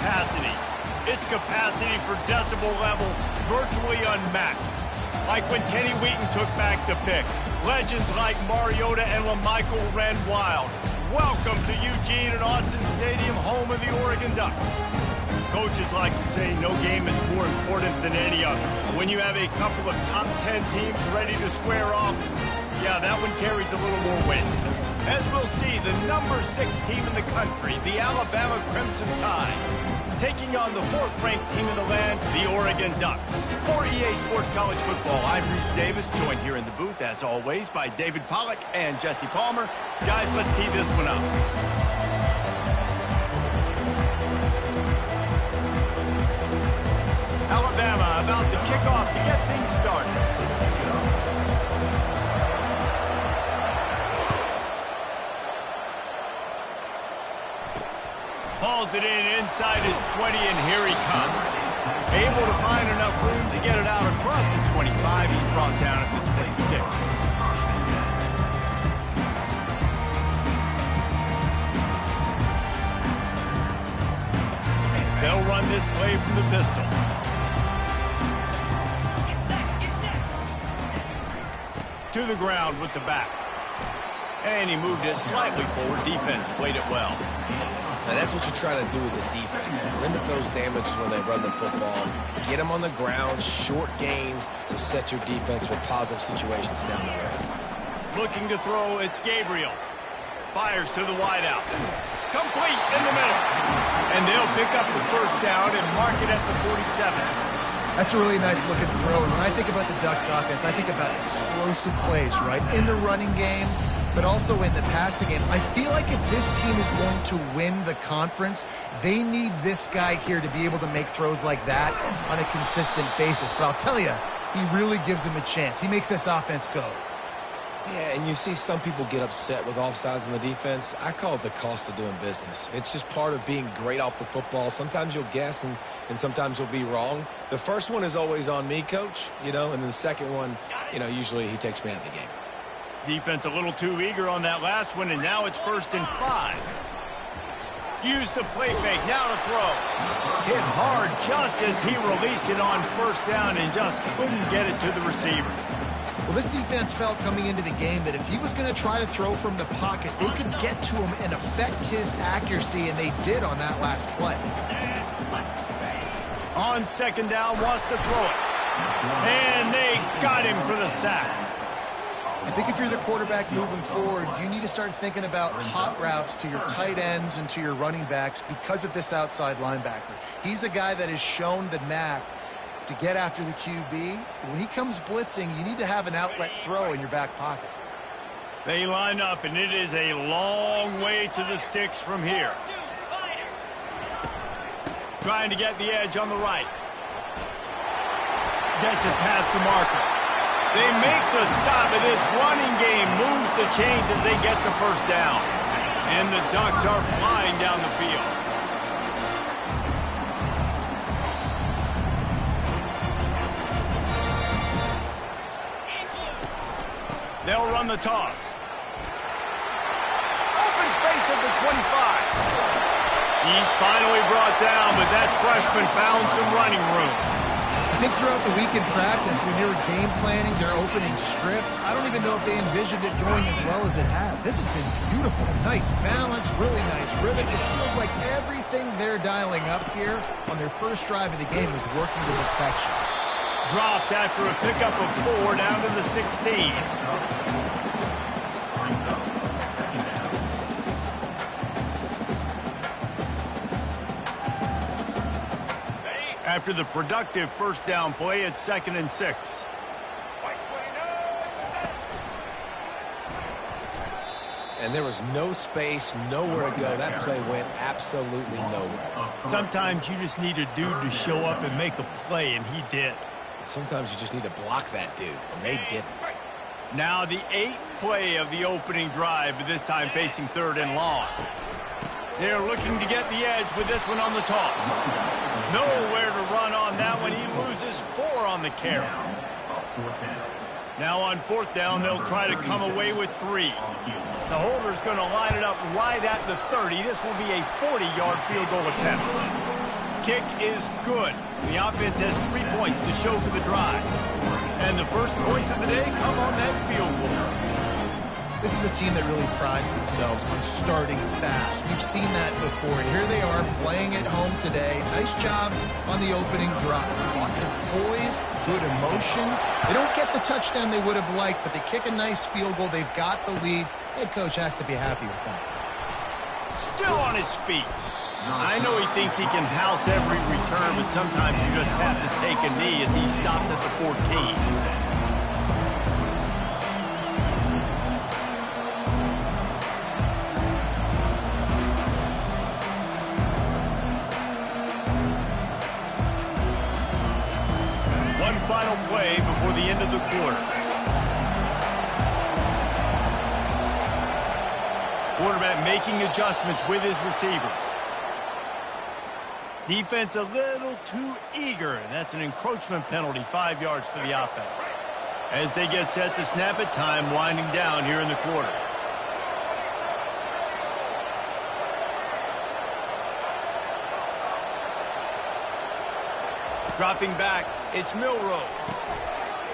capacity. Its capacity for decibel level virtually unmatched. Like when Kenny Wheaton took back the pick. Legends like Mariota and LaMichael ran wild. Welcome to Eugene and Autzen Stadium, home of the Oregon Ducks. Coaches like to say no game is more important than any other. When you have a couple of top 10 teams ready to square off, yeah, that one carries a little more weight. As we'll see, the number 6 team in the country, the Alabama Crimson Tide, taking on the 4th-ranked team in the land, the Oregon Ducks. For EA Sports College Football, I'm Reese Davis, joined here in the booth, as always, by David Pollack and Jesse Palmer. Guys, let's tee this one up. Alabama about to kick off to get things started. Hauls it in inside his 20, and here he comes. Able to find enough room to get it out across the 25. He's brought down at the 26. They'll run this play from the pistol. To the ground with the back. And he moved it slightly forward. Defense played it well. Now that's what you're trying to do as a defense. Limit those damages when they run the football. Get them on the ground, short gains to set your defense for positive situations down the road. Looking to throw, it's Gabriel. Fires to the wideout. Complete in the middle. And they'll pick up the first down and mark it at the 47. That's a really nice looking throw. And when I think about the Ducks offense, I think about explosive plays, right? In the running game, but also in the passing game. I feel like if this team is going to win the conference, they need this guy here to be able to make throws like that on a consistent basis. But I'll tell you, he really gives him a chance. He makes this offense go. Yeah, and you see some people get upset with offsides in the defense. I call it the cost of doing business. It's just part of being great off the football. Sometimes you'll guess and sometimes you'll be wrong. The first one is always on me, Coach, and then the second one, usually he takes me out of the game. Defense a little too eager on that last one, and now it's 1st and 5. Use the play fake, now to throw. Hit hard just as he released it on 1st down and just couldn't get it to the receiver. Well, this defense felt coming into the game that if he was going to try to throw from the pocket, they could get to him and affect his accuracy, and they did on that last play. On 2nd down, wants to throw it. And they got him for the sack. I think if you're the quarterback moving forward, you need to start thinking about hot routes to your tight ends and to your running backs because of this outside linebacker. He's a guy that has shown the knack to get after the QB. When he comes blitzing, you need to have an outlet throw in your back pocket. They line up, and it is a long way to the sticks from here. Trying to get the edge on the right. Gets it past the marker. They make the stop, and this running game moves the chains as they get the first down. And the Ducks are flying down the field. They'll run the toss. Open space at the 25. He's finally brought down, but that freshman found some running room. I think throughout the week in practice, when they were game planning their opening script, I don't even know if they envisioned it going as well as it has. This has been beautiful. Nice balance, really nice rhythm. It feels like everything they're dialing up here on their first drive of the game is working to perfection. Dropped after a pickup of 4 down to the 16. After the productive first down play, it's 2nd and 6. And there was no space, nowhere to go. That play went absolutely nowhere. Sometimes you just need a dude to show up and make a play, and he did. Sometimes you just need to block that dude, and they didn't. Now the 8th play of the opening drive, but this time facing 3rd and long. They're looking to get the edge with this one on the toss. Nowhere to run on that one. He loses 4 on the carry. Now on 4th down, they'll try to come away with 3. The holder's going to line it up right at the 30. This will be a 40-yard field goal attempt. Kick is good. The offense has 3 points to show for the drive. And the first points of the day come on that field goal. This is a team that really prides themselves on starting fast. We've seen that before, and here they are playing at home today. Nice job on the opening drive. Lots of poise, good emotion. They don't get the touchdown they would have liked, but they kick a nice field goal. They've got the lead. Head coach has to be happy with that. Still on his feet. I know he thinks he can house every return, but sometimes you just have to take a knee as he stopped at the 14. Final play before the end of the quarter. Quarterback making adjustments with his receivers. Defense a little too eager, and that's an encroachment penalty, 5 yards for the offense. As they get set to snap it, time winding down here in the quarter. Dropping back, it's Milroe.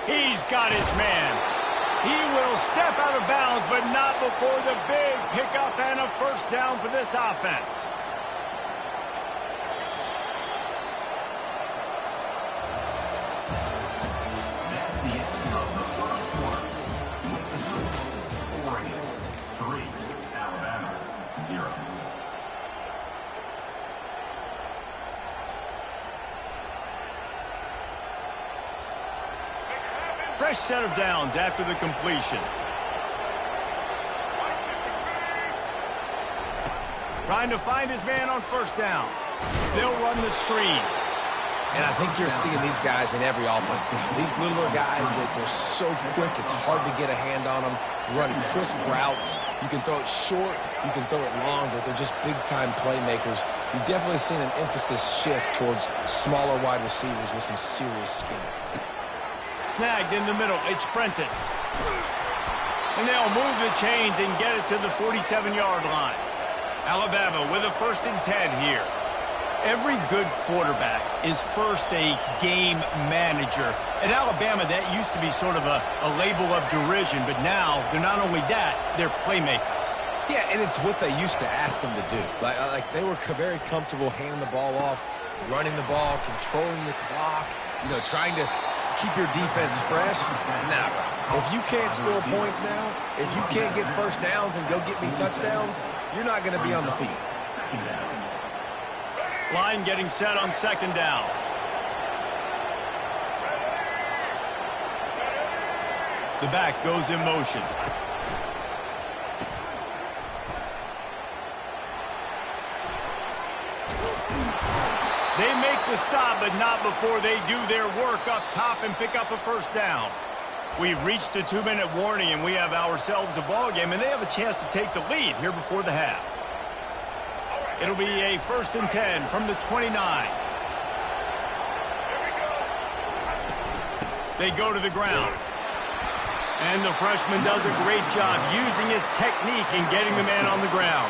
He's got his man. He will step out of bounds, but not before the big pickup and a first down for this offense. Fresh set of downs after the completion. Trying to find his man on first down. They'll run the screen. And I think you're seeing these guys in every offense now. These littler guys that they're so quick, it's hard to get a hand on them. Run crisp routes. You can throw it short, you can throw it long, but they're just big-time playmakers. You've definitely seen an emphasis shift towards smaller wide receivers with some serious skill. Snagged in the middle, it's Prentice. And they'll move the chains and get it to the 47-yard line. Alabama with a 1st and 10 here. Every good quarterback is first a game manager. At Alabama, that used to be sort of a label of derision, but now they're not only that, they're playmakers. Yeah, and it's what they used to ask them to do. Like they were very comfortable handing the ball off, running the ball, controlling the clock, trying to keep your defense fresh. Nah, if you can't score points now, if you can't get first downs and go get me touchdowns, you're not going to be on the field. Line getting set on 2nd down. The back goes in motion. They make the stop, but not before they do their work up top and pick up a first down. We've reached the 2-minute warning, and we have ourselves a ball game, and they have a chance to take the lead here before the half. It'll be a 1st and 10 from the 29. They go to the ground. And the freshman does a great job using his technique and getting the man on the ground.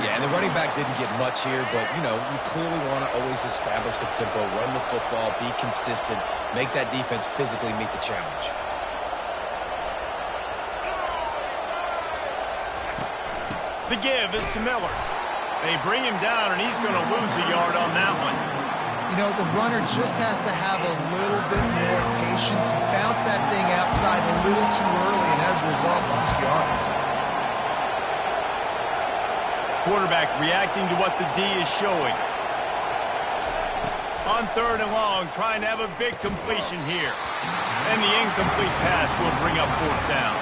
Yeah, and the running back didn't get much here, but, you clearly want to always establish the tempo, run the football, be consistent, make that defense physically meet the challenge. The give is to Miller. They bring him down, and he's going to lose a yard on that one. The runner just has to have a little bit more patience. He bounced that thing outside a little too early, and as a result, lost yards. Quarterback reacting to what the D is showing. On 3rd and long, trying to have a big completion here. And the incomplete pass will bring up 4th down.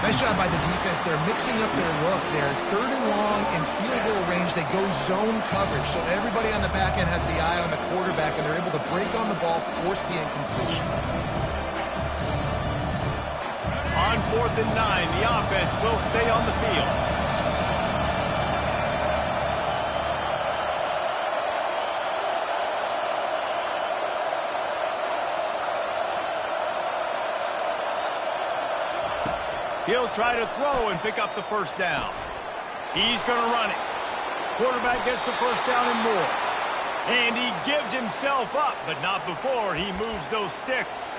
Nice job by the defense. They're mixing up their look there. 3rd and long in field goal range. They go zone coverage. So everybody on the back end has the eye on the quarterback, and they're able to break on the ball, force the incompletion. On 4th and 9, the offense will stay on the field. He'll try to throw and pick up the first down. He's going to run it. Quarterback gets the first down and more. And he gives himself up, but not before he moves those sticks.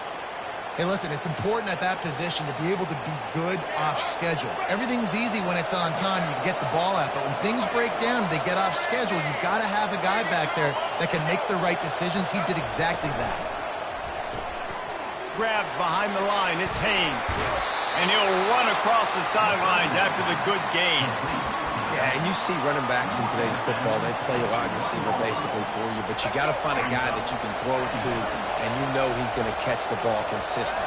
Hey, listen, it's important at that position to be able to be good off schedule. Everything's easy when it's on time. You can get the ball out, but when things break down, they get off schedule. You've got to have a guy back there that can make the right decisions. He did exactly that. Grabbed behind the line, it's Haynes. And he'll run across the sidelines after the good gain. Yeah, and you see running backs in today's football, they play a wide receiver basically for you, but you got to find a guy that you can throw it to, and you know he's going to catch the ball consistently.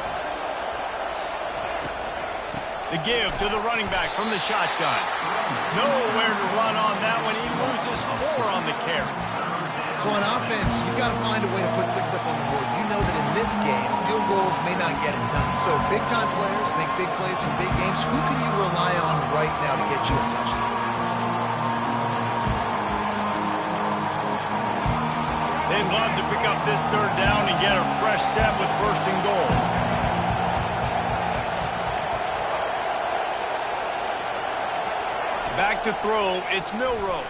The give to the running back from the shotgun. Nowhere to run on that one. He loses 4 on the carry. So on offense, you've got to find a way to put 6 up on the board. You know that in this game, field goals may not get it done. So big-time players make big plays in big games. Who can you rely on right now to get you a touchdown? They'd love to pick up this third down and get a fresh set with first and goal. Back to throw, it's Milroe.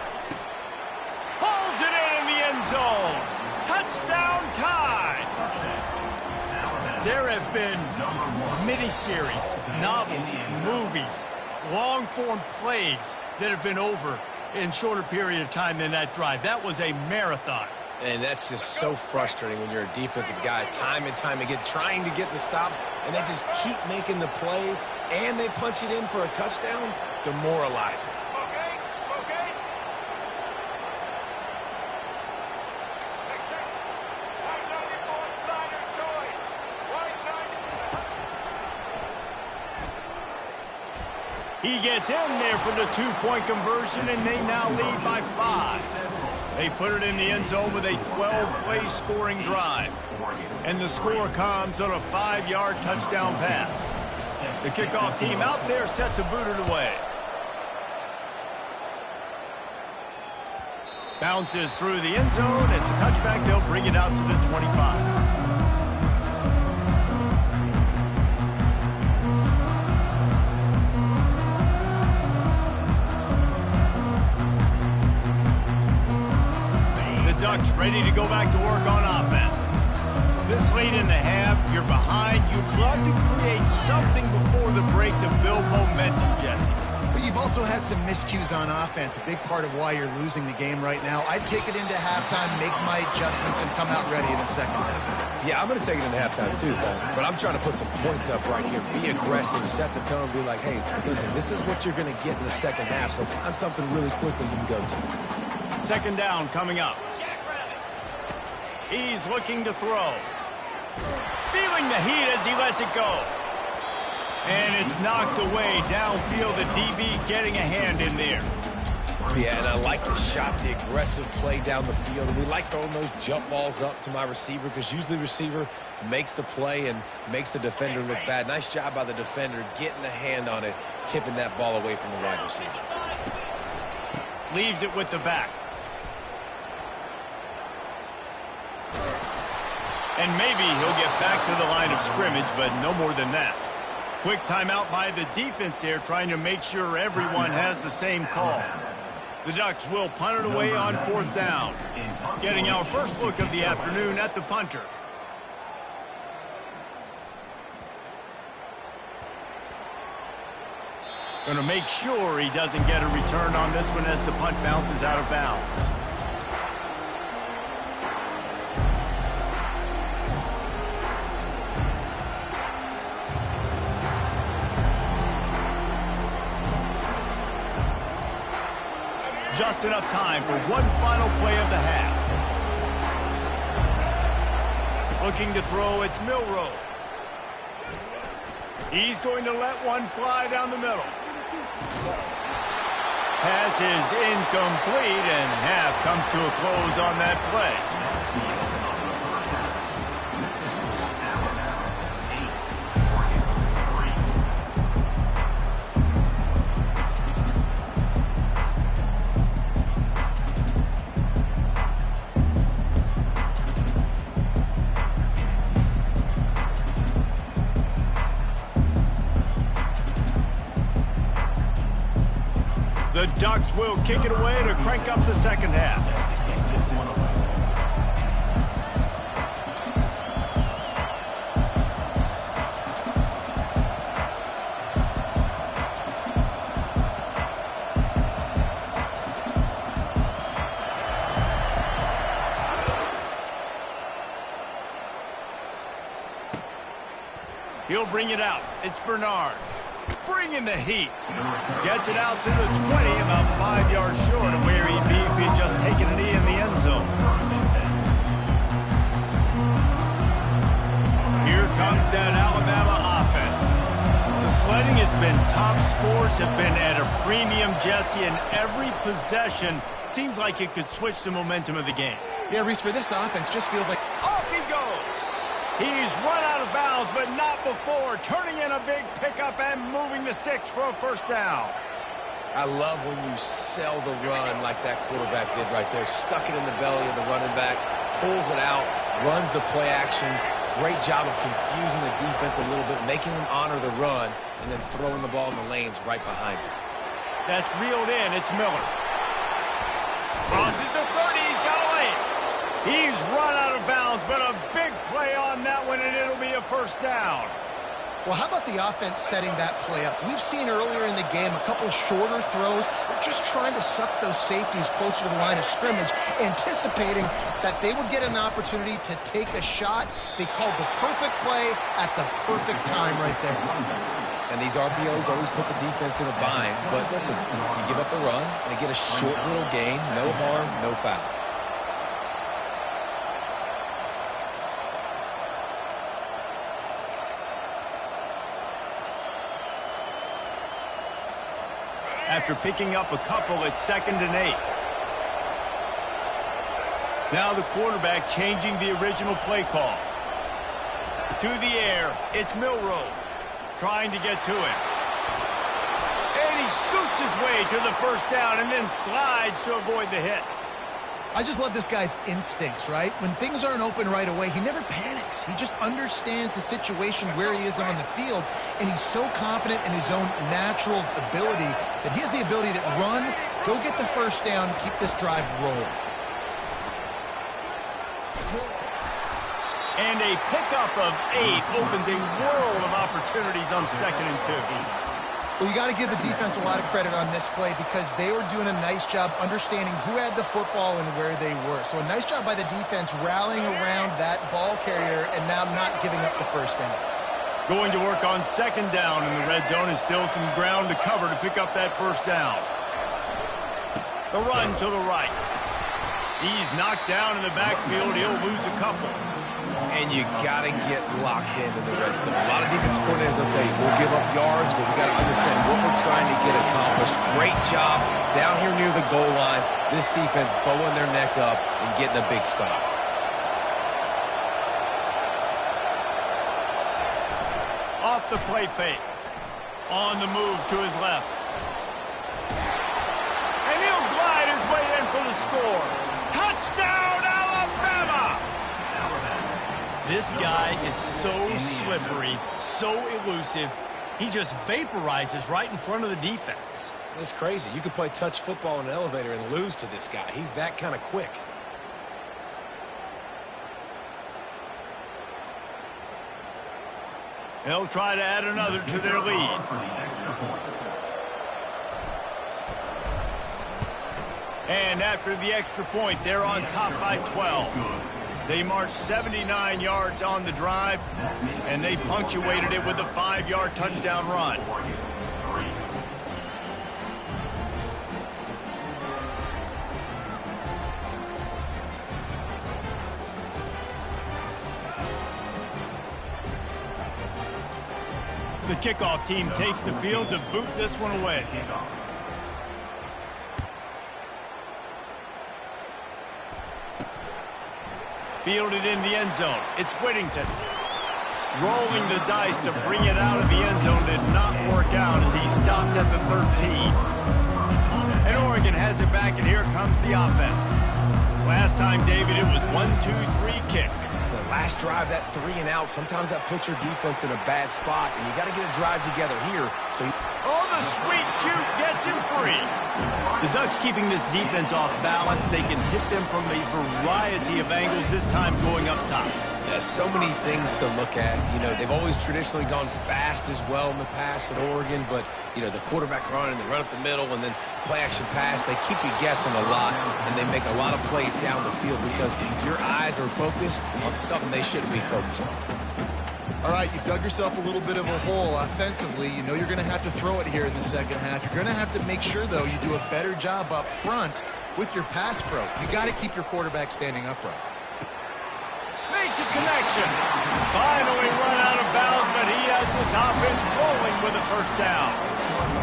Hauls it in the end zone. Touchdown time. There have been miniseries, novels, movies, long-form plays that have been over in shorter period of time than that drive. That was a marathon. And that's just so frustrating when you're a defensive guy, time and time again, trying to get the stops, and they just keep making the plays, and they punch it in for a touchdown. Demoralizing. He gets in there for the 2-point conversion, and they now lead by 5. They put it in the end zone with a 12-play scoring drive. And the score comes on a 5-yard touchdown pass. The kickoff team out there set to boot it away. Bounces through the end zone. It's a touchback. They'll bring it out to the 25. Ducks ready to go back to work on offense. This late in the half, you're behind. You'd love to create something before the break to build momentum, Jesse. But you've also had some miscues on offense, a big part of why you're losing the game right now. I'd take it into halftime, make my adjustments, and come out ready in the second half. Yeah, I'm going to take it into halftime too, Paul. But I'm trying to put some points up right here. Be aggressive, set the tone, be like, hey, listen, this is what you're going to get in the second half, so find something really quickly you can go to. Second down coming up. He's looking to throw. Feeling the heat as he lets it go. And it's knocked away downfield. The DB getting a hand in there. Yeah, and I like the shot, the aggressive play down the field. And we like throwing those jump balls up to my receiver because usually the receiver makes the play and makes the defender look bad. Nice job by the defender getting a hand on it, tipping that ball away from the wide receiver. Leaves it with the back. And maybe he'll get back to the line of scrimmage, but no more than that. Quick timeout by the defense there, trying to make sure everyone has the same call. The Ducks will punt it away on 4th down. Getting our first look of the afternoon at the punter. Going to make sure he doesn't get a return on this one as the punt bounces out of bounds. Just enough time for one final play of the half. Looking to throw, it's Milroe. He's going to let one fly down the middle. Pass is incomplete, and half comes to a close on that play. Ducks will kick it away to crank up the second half. He'll bring it out. It's Bernard. Bringing the heat. Gets it out to the 20, about 5 yards short of where he'd be if he had just taken a knee in the end zone. Here comes that Alabama offense. The sledding has been tough. Scores have been at a premium, Jesse, and every possession seems like it could switch the momentum of the game. Yeah, Reese, for this offense, just feels like... Off he goes. He's run out of bounds, but not before. Turning in a big pickup and moving the sticks for a first down. I love when you sell the run like that quarterback did right there. Stuck it in the belly of the running back, pulls it out, runs the play action. Great job of confusing the defense a little bit, making them honor the run, and then throwing the ball in the lanes right behind him. That's reeled in. It's Miller. Crosses the 30. He's got a lane. He's run out of bounds, but a big play on that one, and it'll be a first down. Well, how about the offense setting that play up? We've seen earlier in the game a couple shorter throws. They're just trying to suck those safeties closer to the line of scrimmage, anticipating that they would get an opportunity to take a shot. They called the perfect play at the perfect time right there. And these RPOs always put the defense in a bind. But listen, you give up the run, they get a short little gain, no harm, no foul. After picking up a couple, it's 2nd and 8. Now the quarterback changing the original play call. To the air, it's Milroe trying to get to him. And he scoots his way to the first down and then slides to avoid the hit. I just love this guy's instincts, right? When things aren't open right away, he never panics. He just understands the situation where he is on the field, and he's so confident in his own natural ability that he has the ability to run, go get the first down, keep this drive rolling. And a pickup of 8 opens a world of opportunities on 2nd and 2. Well, you got to give the defense a lot of credit on this play because they were doing a nice job understanding who had the football and where they were. So a nice job by the defense rallying around that ball carrier and now not giving up the first down. Going to work on 2nd down in the red zone and still some ground to cover to pick up that first down. The run to the right. He's knocked down in the backfield. He'll lose a couple. And you got to get locked into the red zone. A lot of defense coordinators will tell you, we'll give up yards, but we got to understand what we're trying to get accomplished. Great job down here near the goal line. This defense bowing their neck up and getting a big stop. Off the play fake. On the move to his left. And he'll glide his way in for the score. Touchdown, Alabama! This guy is so slippery, so elusive. He just vaporizes right in front of the defense. It's crazy. You could play touch football in an elevator and lose to this guy. He's that kind of quick. They'll try to add another to their lead. And after the extra point, they're on top by 12. They marched 79 yards on the drive, and they punctuated it with a 5-yard touchdown run. The kickoff team takes the field to boot this one away. Fielded in the end zone. It's Whittington. Rolling the dice to bring it out of the end zone did not work out as he stopped at the 13. And Oregon has it back, and here comes the offense. Last time, David, it was 1-2-3 kick. The last drive, that 3 and out, sometimes that puts your defense in a bad spot, and you got to get a drive together here. So, oh, the sweet juke gets him free. The Ducks keeping this defense off balance. They can hit them from a variety of angles, this time going up top. Yeah, so many things to look at. You know, they've always traditionally gone fast as well in the past at Oregon, but, you know, the quarterback run and the run up the middle and then play-action pass, they keep you guessing a lot, and they make a lot of plays down the field because your eyes are focused on something they shouldn't be focused on. All right, you've dug yourself a little bit of a hole offensively. You know you're going to have to throw it here in the second half. You're going to have to make sure, though, you do a better job up front with your pass pro. You got to keep your quarterback standing upright. Makes a connection. Finally run out of bounds, but he has this offense rolling with a first down.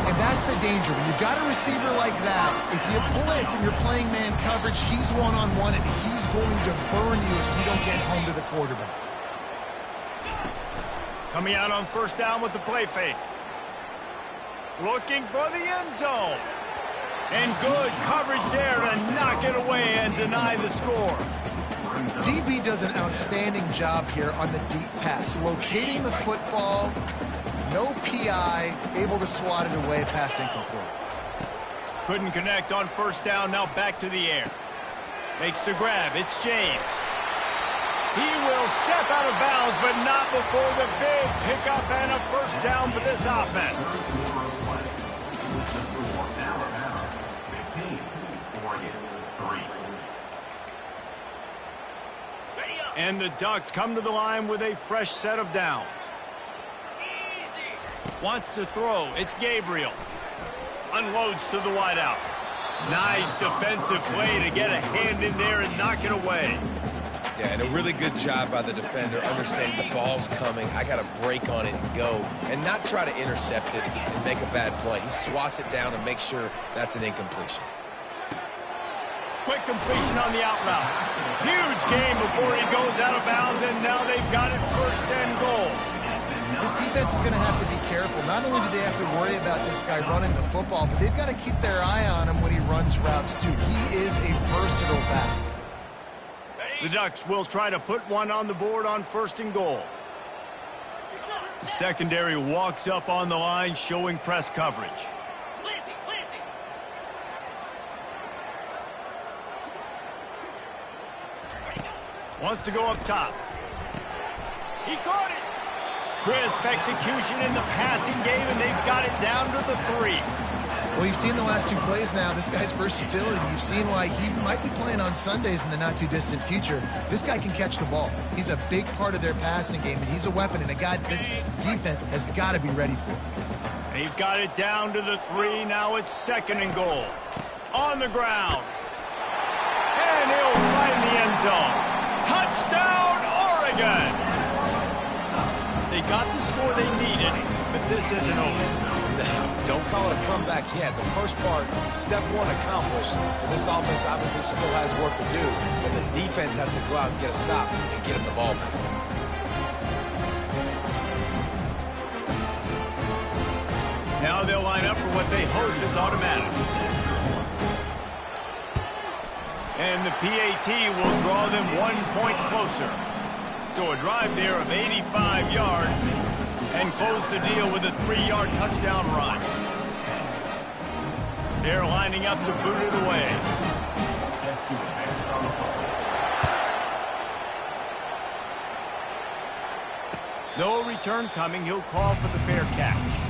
And that's the danger. When you've got a receiver like that, if you blitz and you're playing man coverage, he's one-on-one, and he's going to burn you if you don't get home to the quarterback. Coming out on first down with the play fake. Looking for the end zone. And good coverage there to knock it away and deny the score. DB does an outstanding job here on the deep pass. Locating the football, no PI, able to swat it away, pass incomplete. Couldn't connect on first down, now back to the air. Makes the grab, it's James. He will step out of bounds, but not before the big pickup and a first down for this offense. And the Ducks come to the line with a fresh set of downs. Wants to throw. It's Gabriel. Unloads to the wideout. Nice defensive play to get a hand in there and knock it away. Yeah, and a really good job by the defender, understanding the ball's coming. I got to break on it and go, and not try to intercept it and make a bad play. He swats it down and makes sure that's an incompletion. Quick completion on the out route. Huge game before he goes out of bounds, and now they've got it first and goal. This defense is going to have to be careful. Not only do they have to worry about this guy running the football, but they've got to keep their eye on him when he runs routes, too. He is a versatile back. The Ducks will try to put one on the board on first and goal. The secondary walks up on the line, showing press coverage. Wants to go up top. He caught it. Crisp execution in the passing game, and they've got it down to the 3. Well, you've seen the last 2 plays now. This guy's versatility. You've seen why he might be playing on Sundays in the not-too-distant future. This guy can catch the ball. He's a big part of their passing game, and he's a weapon, and a guy this defense has got to be ready for. They've got it down to the 3. Now it's second and goal. On the ground. And he'll find the end zone. Touchdown, Oregon! They got the score they needed, but this isn't over. No, don't call it a comeback yet. The first part, step 1 accomplished. This offense obviously still has work to do, but the defense has to go out and get a stop and get him the ball back. Now they'll line up for what they hope is automatic. And the PAT will draw them 1 point closer. So a drive there of 85 yards and close the deal with a 3-yard touchdown run. They're lining up to boot it away. No return coming. He'll call for the fair catch.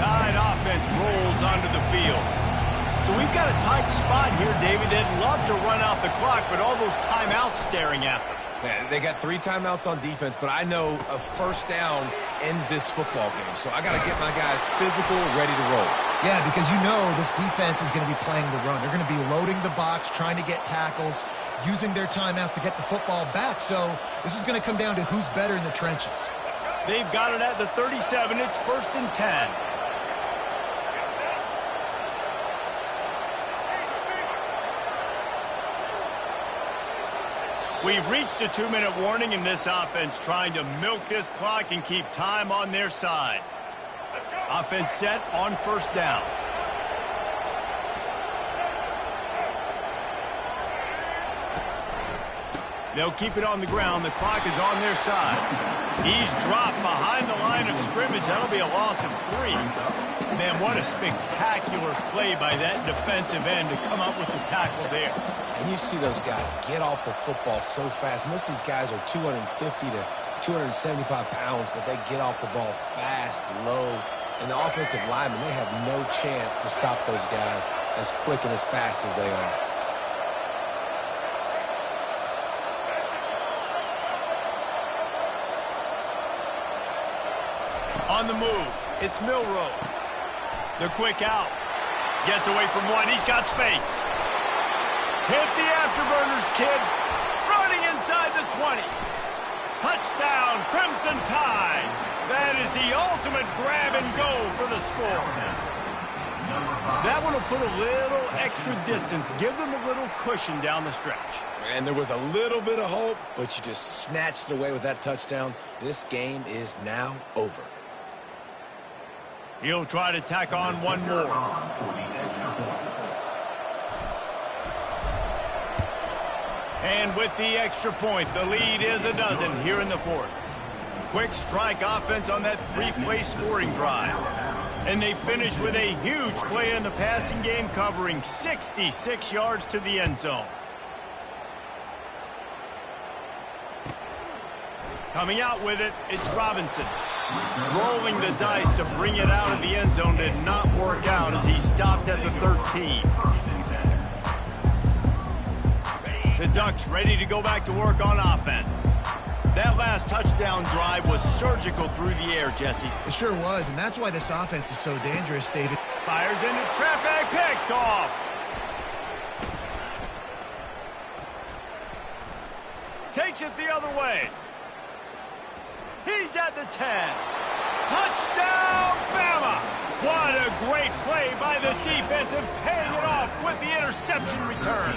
Tide offense rolls onto the field. So we've got a tight spot here, David. They'd love to run out the clock, but all those timeouts staring at them. Man, they got 3 timeouts on defense, but I know a first down ends this football game. So I got to get my guys physical, ready to roll. Yeah, because you know this defense is going to be playing the run. They're going to be loading the box, trying to get tackles, using their timeouts to get the football back. So this is going to come down to who's better in the trenches. They've got it at the 37. It's first and 10. We've reached a 2-minute warning in this offense, trying to milk this clock and keep time on their side. Offense set on first down. They'll keep it on the ground. The clock is on their side. He's dropped behind the line of scrimmage. That'll be a loss of 3. Man, what a spectacular play by that defensive end to come up with the tackle there. And you see those guys get off the football so fast. Most of these guys are 250 to 275 pounds, but they get off the ball fast, low. And the offensive linemen, they have no chance to stop those guys as quick and as fast as they are. On the move, it's Milroe. The quick out. Gets away from one. He's got space. Hit the afterburners, kid. Running inside the 20. Touchdown, Crimson Tide. That is the ultimate grab and go for the score. That one will put a little extra distance. Give them a little cushion down the stretch. And there was a little bit of hope, but you just snatched it away with that touchdown. This game is now over. He'll try to tack on one more. And with the extra point, the lead is a dozen here in the fourth. Quick strike offense on that 3-play scoring drive. And they finish with a huge play in the passing game, covering 66 yards to the end zone. Coming out with it, it's Robinson. Rolling the dice to bring it out of the end zone did not work out as he stopped at the 13. The Ducks ready to go back to work on offense. That last touchdown drive was surgical through the air, Jesse. It sure was, and that's why this offense is so dangerous, David. Fires into traffic, picked off. Takes it the other way. He's at the 10. Touchdown, Bama! What a great play by the defense and paying it off with the interception return.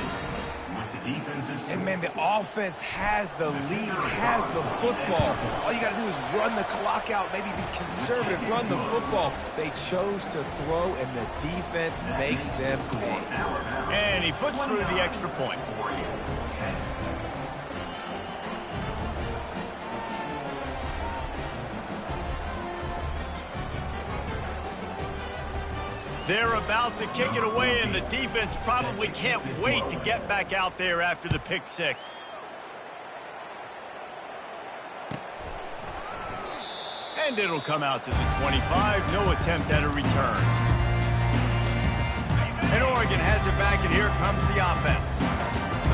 And, man, the offense has the lead, has the football. All you got to do is run the clock out, maybe be conservative, run the football. They chose to throw, and the defense makes them pay. And he puts through the extra point. They're about to kick it away, and the defense probably can't wait to get back out there after the pick six. And it'll come out to the 25. No attempt at a return. And Oregon has it back, and here comes the offense.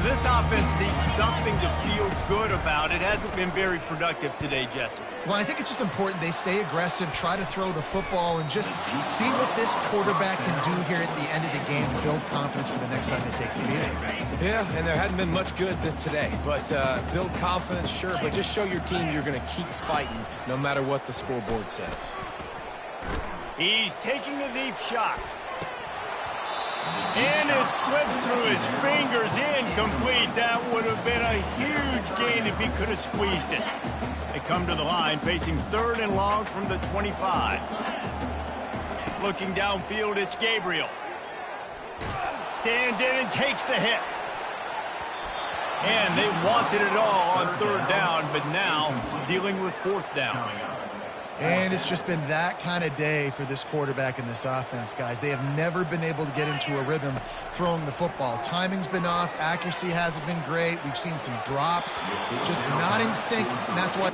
This offense needs something to feel good about. It hasn't been very productive today, Jesse. Well, I think it's just important they stay aggressive, try to throw the football, and just see what this quarterback can do here at the end of the game, build confidence for the next time they take the field. Yeah, and there hadn't been much good today, but build confidence, sure, but just show your team you're going to keep fighting no matter what the scoreboard says. He's taking a deep shot. And it slips through his fingers, incomplete. That would have been a huge gain if he could have squeezed it. They come to the line, facing 3rd and long from the 25. Looking downfield, it's Gabriel. Stands in and takes the hit. And they wanted it all on 3rd down, but now dealing with 4th down. And it's just been that kind of day for this quarterback and this offense, guys. They have never been able to get into a rhythm throwing the football. Timing's been off. Accuracy hasn't been great. We've seen some drops. Just not in sync, and that's why...